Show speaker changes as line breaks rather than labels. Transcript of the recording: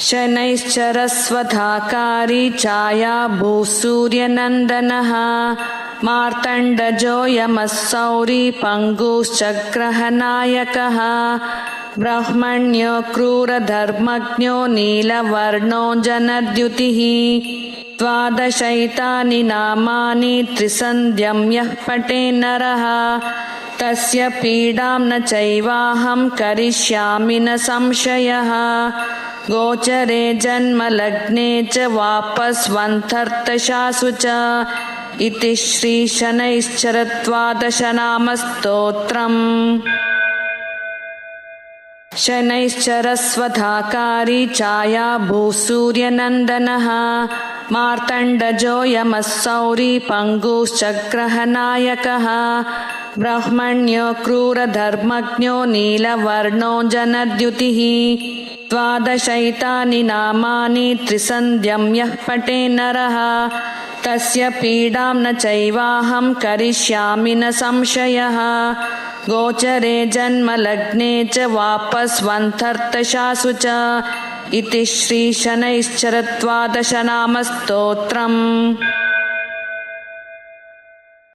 शनैश्चरस्वधाकारी छाया भूसूर्यनन्दनः मार्तण्डजोऽयमस्सौरी पङ्गुश्चक्रहनायकः ब्रह्मण्यो क्रूरधर्मज्ञो नीलवर्णो जनद्युतिः द्वादशैतानि नामानि त्रिसन्ध्यं यः पठेन्नरः तस्य पीडां न चैवाहं करिष्यामि न संशयः गोचरे जन्मलग्ने च वापस्वन्तर्तशासु च इति श्रीशनैश्चरद्वादशनामस्तोत्रम्। शनैश्चरस्वधाकारी छाया भूसूर्यनन्दनः मार्तण्डजोऽयमस्सौरी पङ्गुश्चक्रहनायकः ब्रह्मण्यो क्रूरधर्मज्ञो नीलवर्णो जनद्युतिः द्वादशैतानि नामानि त्रिसन्ध्यं यः पठेन्नरः तस्य पीडां न चैवाहं करिष्यामि न संशयः गोचरे जन्मलग्ने च वापस्वन्तर्तशासु च इति श्रीशनैश्चरद्वादशनामस्तोत्रम्।